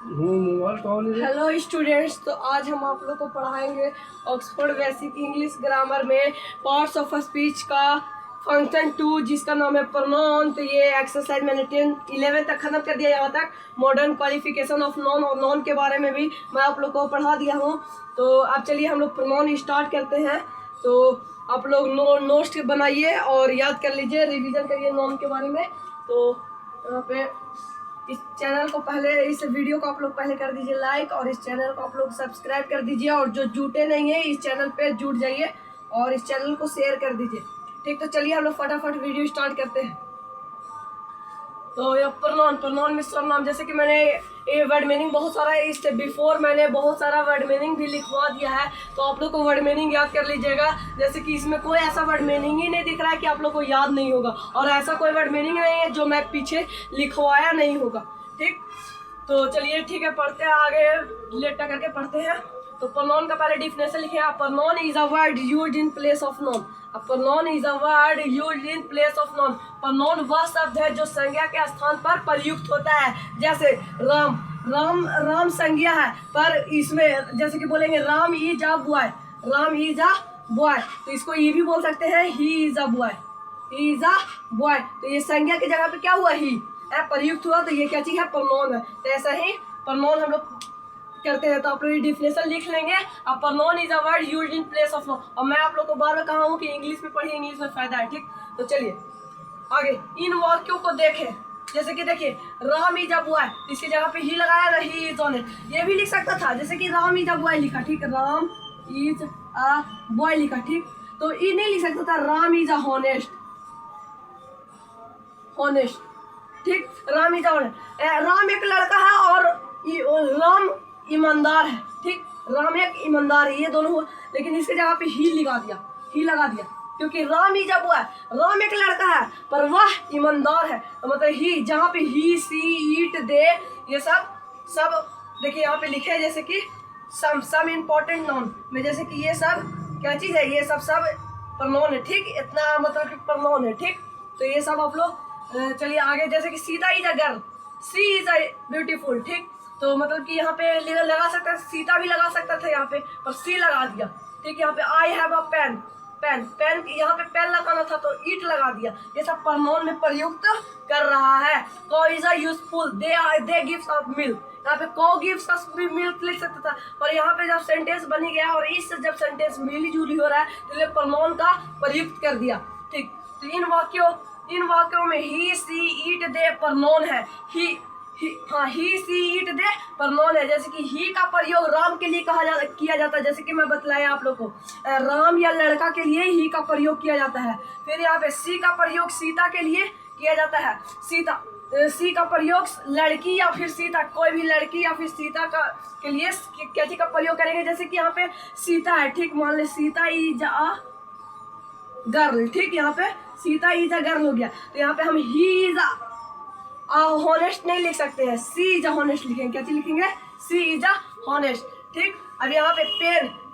Hello students, तो आज हम आप लोग को पढ़ाएंगे ऑक्सफोर्ड बेसिक इंग्लिश ग्रामर में पार्ट्स ऑफ स्पीच का फंक्शन 2 जिसका नाम है प्रोनाउन। तो ये एक्सरसाइज मैंने 10-11 तक खत्म कर दिया। यहाँ तक मॉडर्न क्वालिफिकेशन ऑफ नॉन और नॉन के बारे में भी मैं आप लोग को पढ़ा दिया हूँ। तो अब चलिए हम लोग प्रोनाउन स्टार्ट करते हैं। तो आप लोग नोट्स बनाइए और याद कर लीजिए, रिविजन करिए नॉन के बारे में। तो यहाँ पे इस चैनल को पहले, इस वीडियो को आप लोग पहले कर दीजिए लाइक, और इस चैनल को आप लोग सब्सक्राइब कर दीजिए, और जो जुटे नहीं है इस चैनल पे जुट जाइए और इस चैनल को शेयर कर दीजिए। ठीक, तो चलिए हम लोग फटाफट वीडियो स्टार्ट करते हैं। तो ये प्रोनाउन में सर्वनाम, जैसे कि मैंने ये वर्ड मीनिंग बहुत सारा है, इससे बिफोर मैंने बहुत सारा वर्ड मीनिंग भी लिखवा दिया है। तो आप लोग को वर्ड मीनिंग याद कर लीजिएगा। जैसे कि इसमें कोई ऐसा वर्ड मीनिंग ही नहीं दिख रहा है कि आप लोग को याद नहीं होगा, और ऐसा कोई वर्ड मीनिंग नहीं है जो मैं पीछे लिखवाया नहीं होगा। ठीक, तो चलिए ठीक है, पढ़ते हैं आगे, लेट करके पढ़ते हैं। तो प्रोनाउन का पहले डिफिनेशन लिखे। Pronoun is a word used in place of non. Pronoun is a word used in place of non. Pronoun वह शब्द है जो संज्ञा के स्थान पर प्रयुक्त होता है। जैसे राम, राम संज्ञा है, पर इसमें जैसे कि बोलेंगे Ram is a boy, Ram is a boy, तो इसको ये भी बोल सकते हैं he is a boy, he is a boy. तो ये संज्ञा की जगह पे क्या हुआ, ही प्रयुक्त हुआ, तो ये क्या चीज है, प्रोनाउन है। तो ऐसा ही प्रोनाउन हम लोग करते हैं। तो आप लोग ये डिफिनेशन लिख लेंगे। अब pronoun is a word used in place of non. और मैं आप लोग को बार बार कहा हूँ कि इंग्लिश में पढ़िए, इंग्लिश में फायदा है। ठीक, तो चलिए आगे इन वाक्यों को देखें। जैसे कि देखिए, राम इज अ बॉय, इसकी जगह पे ही लगाया ना, ही इज ऑन इट। ये भी लिख सकता था, जैसे कि राम इज अ बॉय लिखा, ठीक, राम इज अ बॉय लिखा। ठीक, तो ये नहीं लिख सकता था Ram is a honest, honest. ठीक, राम इज ऑन, राम एक लड़का है और राम ईमानदार है। ठीक, राम एक ईमानदार है, ये दोनों हुआ, लेकिन इसके जगह पे ही लगा दिया, ही लगा दिया, क्योंकि राम ही जब हुआ है, राम एक लड़का है पर वह ईमानदार है। तो मतलब ही, जहाँ पे ही, सी, ईट, दे, ये सब देखिए यहाँ पे लिखे हैं। जैसे कि सम इम्पोर्टेंट नाउन में, जैसे कि ये सब क्या चीज़ है, ये सब प्रोनाउन है। ठीक, इतना मतलब कि प्रोनाउन है। ठीक, तो ये सब आप लोग चलिए आगे। जैसे कि Sita is a girl, she is a beautiful. ठीक, तो मतलब कि यहाँ पे लगा सकता है, सीता भी लगा सकता था यहाँ पे, पर सी लगा दिया। ठीक, यहाँ पे I have a pen, pen यहाँ पे पेन लगाना था तो ईट लगा दिया। ये सब प्रोनाउन में प्रयुक्त कर रहा है। को is a useful, they gives a milk, यहाँ पे को गिव्स अस मिल्क लिख सकता था, पर यहाँ पे जब सेंटेंस बनी गया और इससे जब सेंटेंस मिली जुली हो रहा है तो ये प्रोनाउन का प्रयुक्त कर दिया। ठीक, तो इन वाक्यों में ही, सी, ईट, दे प्रोनाउन है। ही, सी, ईट, दे प्रोनाउन है। जैसे कि ही का प्रयोग राम के लिए किया जाता है, जैसे कि मैं बतलाया आप लोग को, राम या लड़का के लिए ही का प्रयोग किया जाता है। फिर यहाँ पे सी का प्रयोग सीता के लिए किया जाता है। सी का प्रयोग लड़की या फिर सीता, कोई भी लड़की या फिर सीता का के लिए क्या चीज का प्रयोग करेंगे। जैसे कि यहाँ पे सीता है, ठीक, मान ले सीता इज अ गर्ल। ठीक, यहाँ पे सीता इज अ गर्ल हो गया, तो यहाँ पे हम ही इज हॉनेस्ट नहीं लिख सकते हैं, सी इज अ हॉनेस्ट लिखेंगे। क्या चीज लिखेंगे, सी इज अ हॉनेस्ट। ठीक, अब यहाँ पे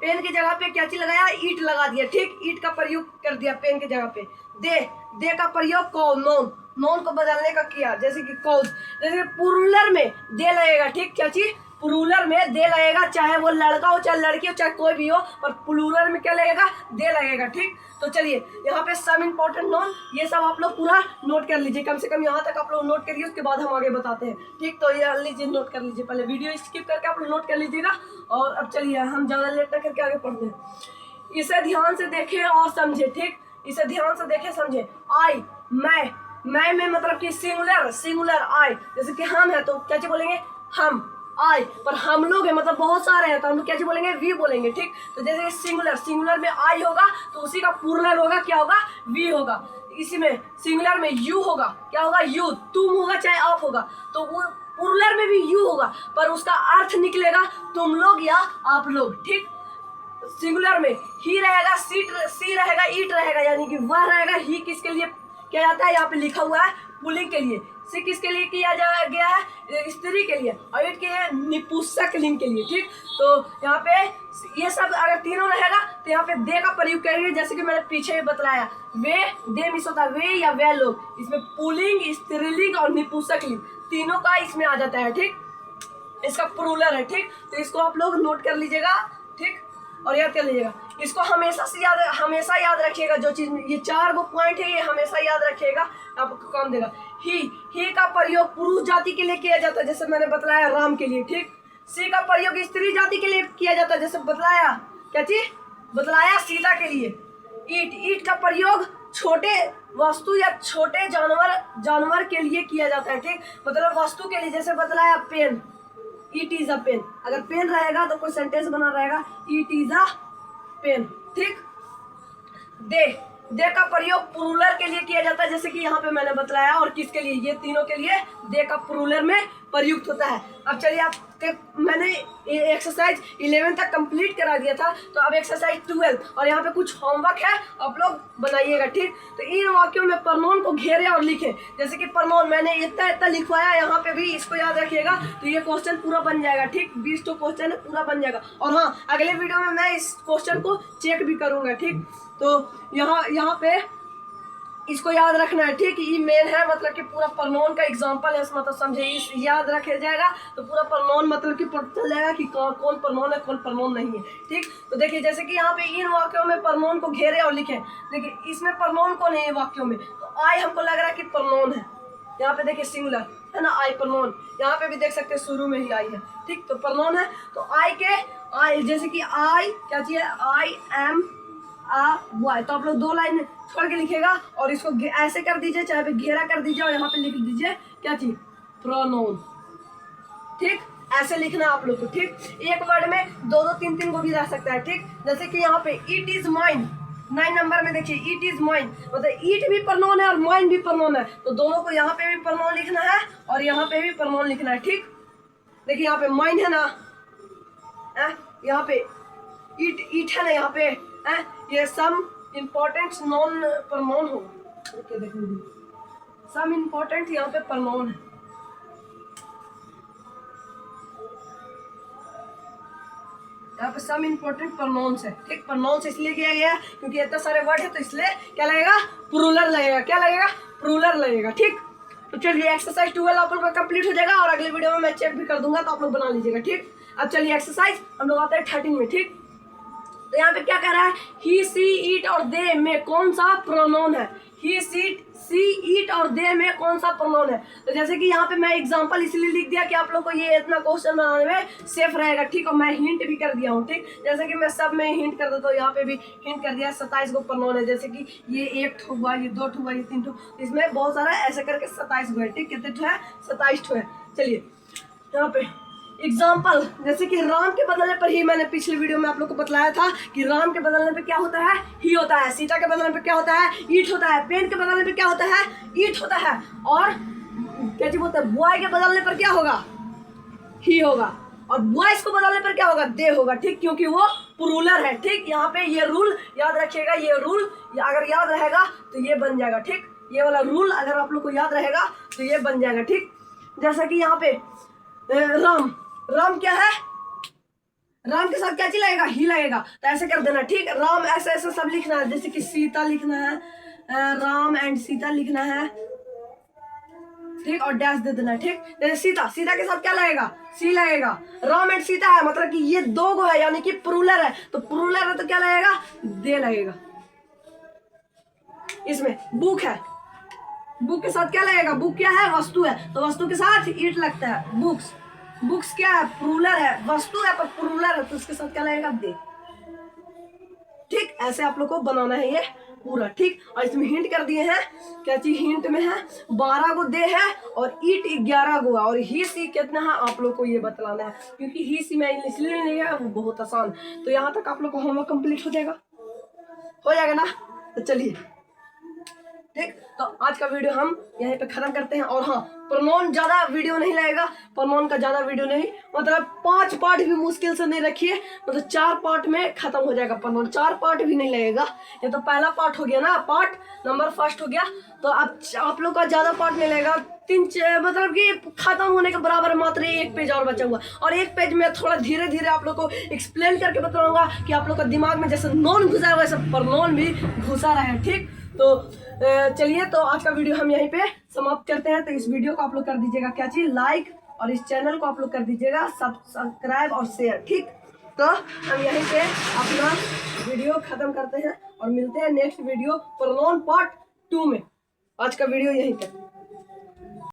पेन की जगह पे क्या चीज लगाया, ईट लगा दिया। ठीक, ईट का प्रयोग कर दिया पेन की जगह पे। दे का प्रयोग कौ, नॉन को बदलने का किया, जैसे कि कौज। जैसे प्लूरल में दे लगेगा। ठीक, क्या चीज, प्लूरल में दे लगेगा, चाहे वो लड़का हो चाहे लड़की हो चाहे कोई भी हो, पर प्लूरल में क्या लगेगा, दे लगेगा। ठीक, तो चलिए यहाँ पे सम इम्पोर्टेंट नॉन, ये सब आप लोग पूरा नोट कर लीजिए, कम से कम यहाँ तक आप लोग नोट करिए, उसके बाद हम आगे बताते हैं। ठीक, तो ये लीजिए, नोट कर लीजिए, पहले वीडियो स्किप करके आप लोग नोट कर लीजिएगा। और अब चलिए हम ज़्यादा लेट ना करके आगे पढ़ते हैं। इसे ध्यान से देखें और समझे। ठीक, इसे ध्यान से देखें समझे। आई, मैं में मतलब कि सिंगुलर आई, जैसे कि हम है तो क्या चीज बोलेंगे, हम, आई, पर हम लोग है मतलब बहुत सारे हैं तो हम लोग क्या चीज बोलेंगे, वी बोलेंगे। ठीक, तो जैसे सिंगुलर में आई होगा तो उसी का प्लूरल होगा, क्या होगा, वी होगा। इसी में सिंगुलर में यू होगा, क्या होगा, यू, तुम होगा चाहे आप होगा, तो वो प्लूरल में भी यू होगा, पर उसका अर्थ निकलेगा तुम लोग या आप लोग। ठीक, सिंगुलर में ही रहेगा, सी रहेगा, ईट रहेगा, यानी कि वह रहेगा। ही किसके लिए किया जाता है, यहाँ पे लिखा हुआ है पुल्लिंग के लिए। सी किसके लिए किया गया है, स्त्री के लिए, और ईट के लिए निपुंसक लिंग के लिए। ठीक, तो यहाँ पे ये सब अगर तीनों रहेगा तो यहाँ पे दे का प्रयोग करेंगे, जैसे कि मैंने पीछे बतलाया, वे, दे मिस होता है वे या वे लोग, इसमें पुल्लिंग, स्त्रीलिंग और निपुंसक लिंग तीनों का इसमें आ जाता है। ठीक, इसका प्लूरल है, ठीक। तो इसको आप लोग नोट कर लीजिएगा, ठीक, और याद कर लीजिएगा। इसको हमेशा याद रखिएगा। जो चीज ये 4 गो पॉइंट है, ये हमेशा याद रखिएगा, आपको काम देगा। ही का प्रयोग पुरुष जाति के लिए किया जाता है, जैसे मैंने बताया राम के लिए, ठीक। सी का प्रयोग स्त्री जाति के लिए किया जाता है, जैसे बतलाया, क्या चीज बतलाया, सीता के लिए। ईट का प्रयोग छोटे वस्तु या छोटे जानवर के लिए किया जाता है, ठीक, मतलब वस्तु के लिए, जैसे बतलाया pen, it is a pen. अगर पेन रहेगा तो कोई सेंटेंस बना रहेगा, इट इज अ पेन, ठीक। दे का प्रयोग प्लूरल के लिए किया जाता है, जैसे कि यहाँ पे मैंने बतलाया, और किसके लिए, ये तीनों के लिए दे का प्लूरल में प्रयुक्त होता है। अब चलिए मैंने एक्सरसाइज 11 तक कंप्लीट करा दिया था, तो अब एक्सरसाइज 12 और यहाँ पे कुछ होमवर्क है, आप लोग बनाइएगा, ठीक। तो इन वाक्यों में प्रनोन को घेरे और लिखें। जैसे कि प्रनोन मैंने इतना लिखवाया, यहाँ पे भी इसको याद रखिएगा, तो ये क्वेश्चन पूरा बन जाएगा, ठीक। 20 तो क्वेश्चन है, पूरा बन जाएगा। और हाँ, अगले वीडियो में मैं इस क्वेश्चन को चेक भी करूँगा, ठीक। तो यहाँ पे इसको याद रखना है, ठीक। ये मेन है, मतलब कि पूरा प्रनोन का एग्जांपल है, मतलब समझे, इस याद रखे जाएगा तो पूरा प्रनोन मतलब कि पता चल जाएगा कि कौन प्रनोन है, कौन प्रनोन नहीं है, ठीक। तो देखिए, जैसे कि यहाँ पे इन वाक्यों में प्रनोन को घेरे और लिखें। देखिए इसमें प्रनोन कौन है वाक्यों में, तो आई हमको लग रहा है कि प्रनोन है। यहाँ पे देखिए सिंगुलर है ना, आई प्रनोन, यहाँ पे भी देख सकते हैं शुरू में ही आई है, ठीक। तो प्रनोन है, तो आई जैसे कि आई क्या चाहिए, आई एम बॉय, तो आप लोग 2 लाइन छोड़ के लिखेगा और इसको ऐसे कर दीजिए, चाहे पे घेरा कर दीजिए, और यहाँ पे लिख दीजिए क्या चीज, प्रोनाउन, ठीक। ऐसे लिखना आप लोग को, ठीक। एक वर्ड में 2 3 को भी रह सकता है, ठीक। जैसे कि यहाँ पे इट इज माइन, 9 नंबर में देखिए इट इज माइन, मतलब ईट भी प्रनोन है और माइन भी प्रनोन है, तो दोनों को यहाँ पे भी प्रनोन लिखना है और यहाँ पे भी प्रनोन लिखना है, ठीक। देखिए यहाँ पे माइन है ना, यहाँ पे ईट है ना, यहाँ पे ये सम इम्पोर्टेंट नॉन प्रनोन हो, सम इम्पोर्टेंट यहाँ पे प्रनोन है। यहाँ पे सम इम्पोर्टेंट प्रनोन्स है, ठीक। प्रनोन्स इसलिए किया गया क्योंकि इतने सारे वर्ड है, तो इसलिए क्या लगेगा, प्लूरल लगेगा, क्या लगेगा, प्लूरल लगेगा, ठीक। तो चलिए एक्सरसाइज 12 आप लोग का कंप्लीट हो जाएगा, और अगले वीडियो में मैं चेक भी कर दूंगा, तो आप लोग बना लीजिएगा, ठीक। अब चलिए एक्सरसाइज हम लोग आते हैं 13 में, ठीक। तो यहाँ पे क्या कह रहा है, ही सी ईट और दे में कौन सा प्रोनाउन है, ही सी ईट और दे में कौन सा प्रोनाउन है। तो जैसे कि यहाँ पे मैं एग्जांपल इसलिए लिख दिया कि आप लोग को ये इतना क्वेश्चन बनाने में सेफ रहेगा, ठीक। और मैं हिंट भी कर दिया हूँ, ठीक। जैसे कि मैं सब में हिंट कर देता हूँ, यहाँ पे भी हिंट कर दिया, 27 गो प्रोनाउन है, जैसे कि ये 1 हुआ, ये 2 हुआ, ये 3 इसमें बहुत सारा ऐसे करके 27 हुआ है, ठीक। कितने है, 27 है। चलिए यहाँ पे एग्जाम्पल, जैसे कि राम के बदलने पर ही, मैंने पिछले वीडियो में आप लोग को बतलाया था कि राम के बदलने पे क्या होता है, ही होता है। सीता के बदलने पे क्या होता है, ईट होता है। पेन के बदलने पे क्या होता है, ईट होता है। और क्या चीज बोलते हैं, बॉय के बदलने पर क्या होगा, ही होगा। और बॉयज को बदलने पर क्या होगा, दे होगा, ठीक, क्योंकि वो प्लूरल है, ठीक। यहाँ पे ये रूल याद रखिएगा, ये रूल अगर याद रहेगा तो ये बन जाएगा, ठीक। ये वाला रूल अगर आप लोग को याद रहेगा तो ये बन जाएगा, ठीक। जैसा कि यहाँ पे राम क्या है, राम के साथ क्या चीज लगेगा, ही लगेगा, तो ऐसे कर देना, ठीक। राम ऐसे ऐसे सब लिखना है, जैसे कि सीता लिखना है, राम एंड सीता लिखना है, ठीक, और डैश दे देना, ठीक। जैसे सीता के साथ क्या लगेगा, सी लगेगा। राम एंड सीता है, मतलब कि ये 2 गो है, यानी कि प्लूरल है, तो प्लूरल है तो क्या लगेगा, दे लगेगा। इसमें बुक है, बुक के साथ क्या लगेगा, बुक क्या है, वस्तु है, तो वस्तु के साथ ईट लगता है। बुक्स क्या है, प्लूरल है, वस्तु है पर प्लूरल है, तो उसके साथ क्या लगेगा, दे, ठीक। ऐसे आप लोग को बनाना है ये पूरा, ठीक। और इसमें हिंट कर दिए हैं, क्या चीज हिंट में है, 12 गो दे है और ईट 11 गो है, और ही सी कितना है आप लोग को ये बतलाना है, क्योंकि ही सी में इसलिए नहीं है, वो बहुत आसान। तो यहाँ तक आप लोग को होमवर्क कंप्लीट हो जाएगा ना। तो चलिए, ठीक। तो आज का वीडियो हम यहीं पे खत्म करते हैं। और हाँ, प्रनोन ज्यादा वीडियो नहीं लगेगा, प्रनोन का ज्यादा वीडियो नहीं, मतलब 5 पार्ट भी मुश्किल से नहीं रखिए, मतलब 4 पार्ट में खत्म हो जाएगा प्रनोन, 4 पार्ट भी नहीं लगेगा। ये तो पहला पार्ट हो गया ना, पार्ट नंबर 1 हो गया, तो अब आप लोग का ज्यादा पार्ट नहीं लगेगा, 3 मतलब कि खत्म होने के बराबर मात्र 1 पेज और बचा हुआ, और 1 पेज में थोड़ा धीरे धीरे आप लोग को एक्सप्लेन करके बताऊंगा कि आप लोग का दिमाग में जैसे नॉन घुसा है वैसे प्रनोन भी घुसा रहे, ठीक। तो चलिए, तो आज का वीडियो हम यहीं पे समाप्त करते हैं। तो इस वीडियो को आप लोग कर दीजिएगा क्या चीज, लाइक और इस चैनल को आप लोग कर दीजिएगा सब्सक्राइब और शेयर। ठीक, तो हम यहीं पे अपना वीडियो खत्म करते हैं और मिलते हैं नेक्स्ट वीडियो फॉरलॉन पार्ट 2 में। आज का वीडियो यहीं तक।